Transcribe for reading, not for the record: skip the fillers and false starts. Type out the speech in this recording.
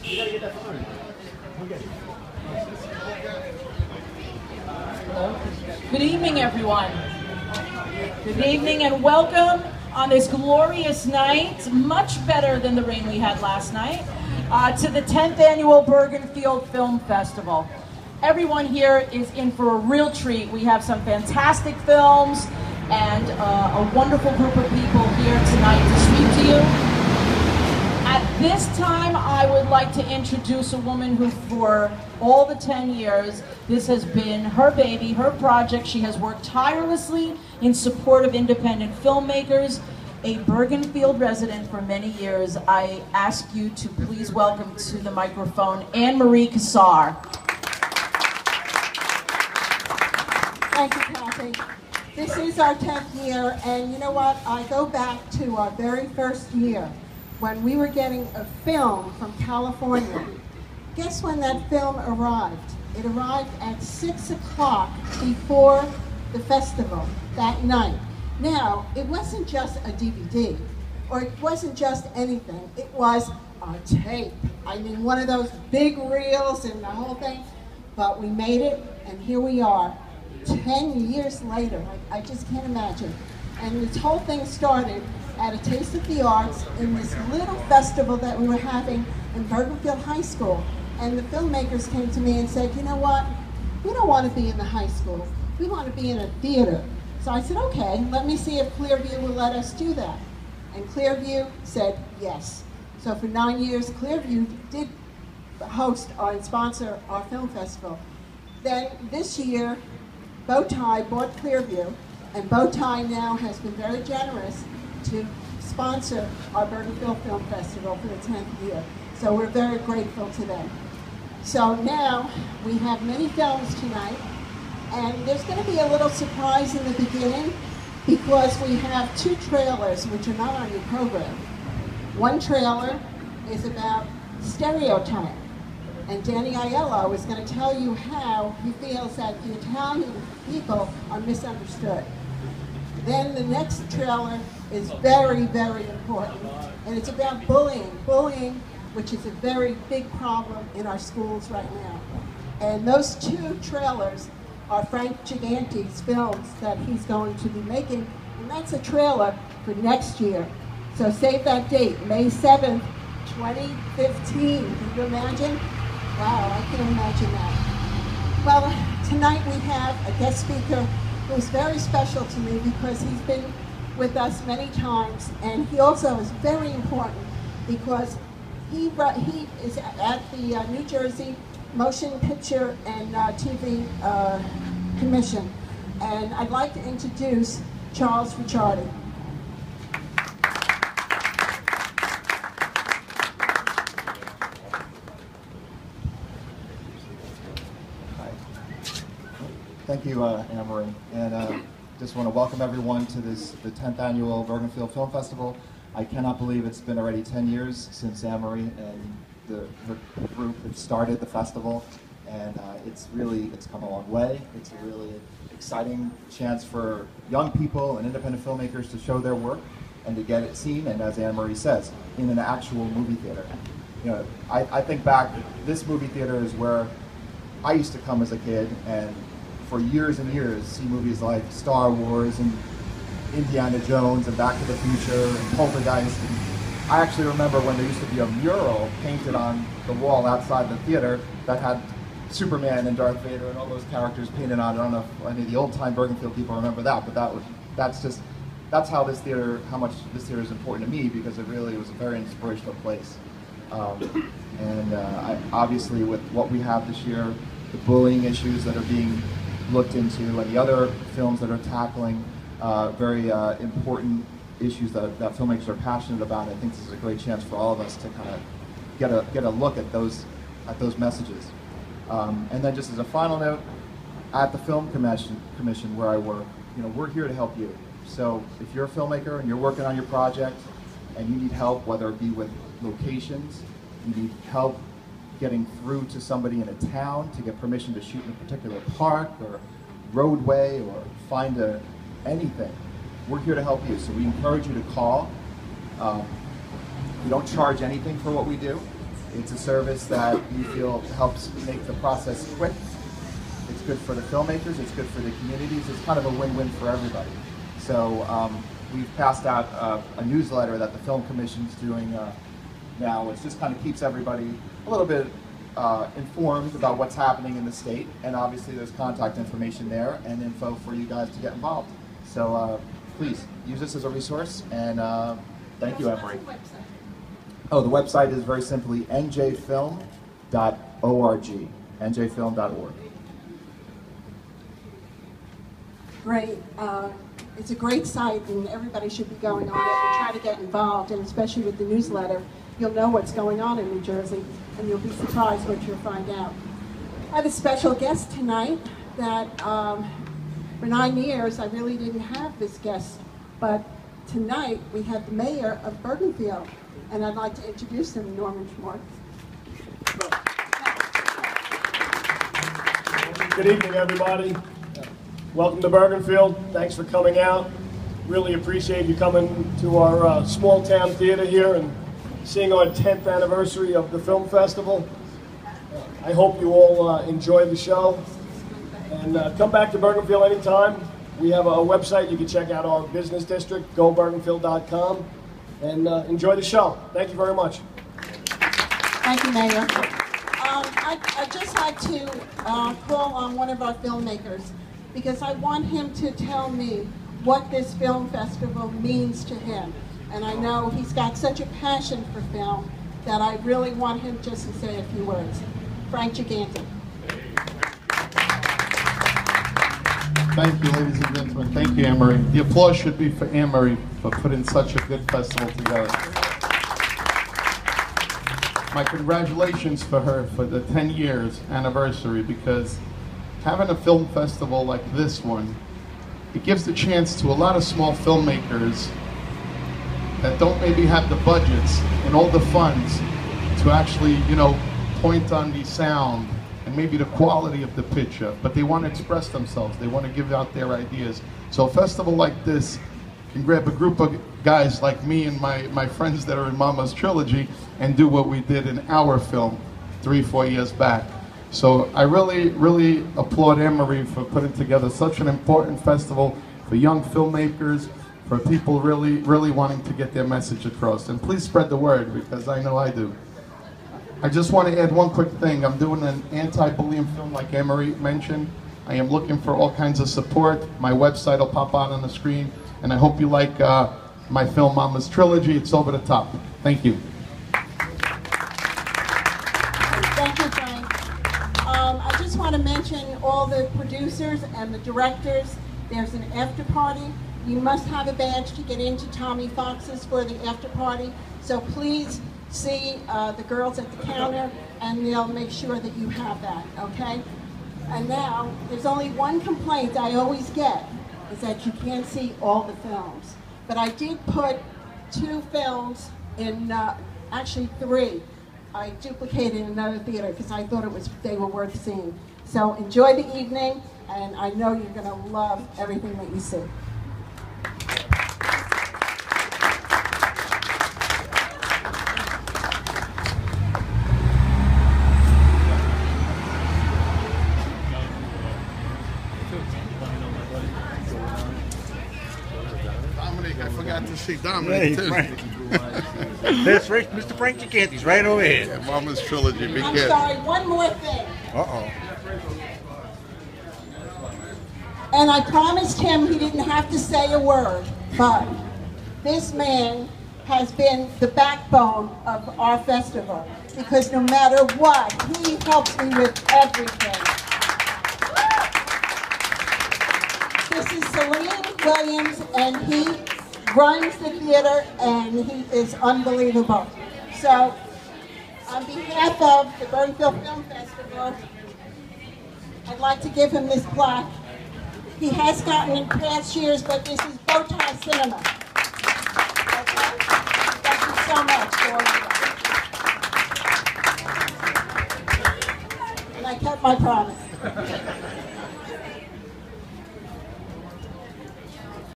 Good evening, everyone. Good evening and welcome on this glorious night, much better than the rain we had last night, to the 10th Annual Bergenfield Film Festival. Everyone here is in for a real treat. We have some fantastic films and a wonderful group of people here tonight to speak to you. At this time, I would like to introduce a woman who, for all the 10 years, this has been her baby, her project. She has worked tirelessly in support of independent filmmakers. A Bergenfield resident for many years, I ask you to please welcome to the microphone Anne-Marie Cassar. Thank you, Kathy. This is our 10th year, and you know what? I go back to our very first year when we were getting a film from California. Guess when that film arrived? It arrived at 6 o'clock before the festival that night. Now, it wasn't just a DVD, or it wasn't just anything. It was a tape. I mean, one of those big reels and the whole thing. But we made it, and here we are, 10 years later. I just can't imagine. And this whole thing started at a Taste of the Arts in this little festival that we were having in Bergenfield High School. And the filmmakers came to me and said, you know what, we don't want to be in the high school. We want to be in a theater. So I said, okay, let me see if Clearview will let us do that. And Clearview said yes. So for 9 years, Clearview did host and sponsor our film festival. Then this year, Bowtie bought Clearview, and Bowtie now has been very generous to sponsor our Bergenfield Film Festival for the 10th year. So we're very grateful to them. So now we have many films tonight, and there's going to be a little surprise in the beginning because we have 2 trailers which are not on your program. One trailer is about stereotype, and Danny Aiello is going to tell you how he feels that the Italian people are misunderstood. Then the next trailer is very, very important, and it's about bullying. Bullying, which is a very big problem in our schools right now. And those 2 trailers are Frank Giganti's films that he's going to be making, and that's a trailer for next year. So save that date, May 7th, 2015. Can you imagine? Wow, I can imagine that. Well, tonight we have a guest speaker who's very special to me because he's been with us many times, and he also is very important because he is at the New Jersey Motion Picture and TV Commission. And I'd like to introduce Charles Ricciardi. Thank you, Anne-Marie, and just want to welcome everyone to the 10th Annual Bergenfield Film Festival. I cannot believe it's been already 10 years since Anne-Marie and her group had started the festival, and it's come a long way. It's a really exciting chance for young people and independent filmmakers to show their work and to get it seen, and as Anne-Marie says, in an actual movie theater. You know, I think back, this movie theater is where I used to come as a kid, and for years and years, see movies like Star Wars and Indiana Jones and Back to the Future and Poltergeist. And I actually remember when there used to be a mural painted on the wall outside the theater that had Superman and Darth Vader and all those characters painted on it. I don't know if any of the old-time Bergenfield people remember that, but that's how much this theater is important to me, because it really was a very inspirational place. Obviously with what we have this year, the bullying issues that are being looked into, and the other films that are tackling very important issues that filmmakers are passionate about. I think this is a great chance for all of us to kind of get a look at those messages. And then just as a final note, at the Film Commission where I work, we're here to help you. So if you're a filmmaker and you're working on your project and you need help, whether it be with locations, you need help getting through to somebody in a town to get permission to shoot in a particular park or roadway or find anything, we're here to help you. So we encourage you to call. We don't charge anything for what we do. It's a service that we feel helps make the process quick. It's good for the filmmakers, it's good for the communities, it's kind of a win-win for everybody. So we've passed out a newsletter that the Film Commission's doing now, which just kind of keeps everybody a little bit informed about what's happening in the state, and obviously there's contact information there and info for you guys to get involved. So please use this as a resource, and thank you, Emery. Oh, the website is very simply njfilm.org, njfilm.org. Great. It's a great site, and everybody should be going on it and try to get involved, and especially with the newsletter, you'll know what's going on in New Jersey, and you'll be surprised what you'll find out. I have a special guest tonight that for 9 years I really didn't have this guest, but tonight we have the mayor of Bergenfield, and I'd like to introduce him, Norman Schwartz. Good evening, everybody. Welcome to Bergenfield. Thanks for coming out. Really appreciate you coming to our small town theater here and seeing our 10th anniversary of the film festival. I hope you all enjoy the show, and come back to Bergenfield anytime. We have a website. You can check out our business district, gobergenfield.com, and enjoy the show. Thank you very much. Thank you, Mayor. I just had to call on one of our filmmakers because I want him to tell me what this film festival means to him. And I know he's got such a passion for film that I really want him just to say a few words. Frank Giganti. Thank you, ladies and gentlemen. Thank you, Anne-Marie. The applause should be for Anne-Marie for putting such a good festival together. My congratulations for her for the 10 years anniversary, because having a film festival like this one, it gives the chance to a lot of small filmmakers that don't maybe have the budgets and all the funds to actually, you know, point on the sound and maybe the quality of the picture, but they want to express themselves. They want to give out their ideas. So a festival like this can grab a group of guys like me and my friends that are in Mama's Trilogy and do what we did in our film 3-4 years back. So I really applaud Anne-Marie for putting together such an important festival for young filmmakers, for people really wanting to get their message across. And please spread the word, because I know I do. I just want to add one quick thing. I'm doing an anti-bullying film like Anne-Marie mentioned. I am looking for all kinds of support. My website will pop out on the screen. And I hope you like my film Mama's Trilogy. It's over the top. Thank you. Thank you, Frank. I just want to mention all the producers and the directors. There's an after party. You must have a badge to get into Tommy Fox's for the after party. So please see the girls at the counter, and they'll make sure that you have that, okay? And now, there's only one complaint I always get, is that you can't see all the films. But I did put 2 films in, actually 3. I duplicated in another theater because I thought they were worth seeing. So enjoy the evening, and I know you're going to love everything that you see. I forgot to see Dominic, too. That's right, Mr. Frank Giganti's right over here. Yeah, Mama's Trilogy. Be I'm careful. sorry, one more thing. Uh-oh. And I promised him he didn't have to say a word, but this man has been the backbone of our festival, because no matter what, he helps me with everything. This is Celine Williams, and he runs the theater, and he is unbelievable. So, on behalf of the Bergenfield Film Festival, I'd like to give him this plaque. He has gotten in past years, but this is Bowtie Cinema. Okay? Thank you so much for all of that. And I kept my promise.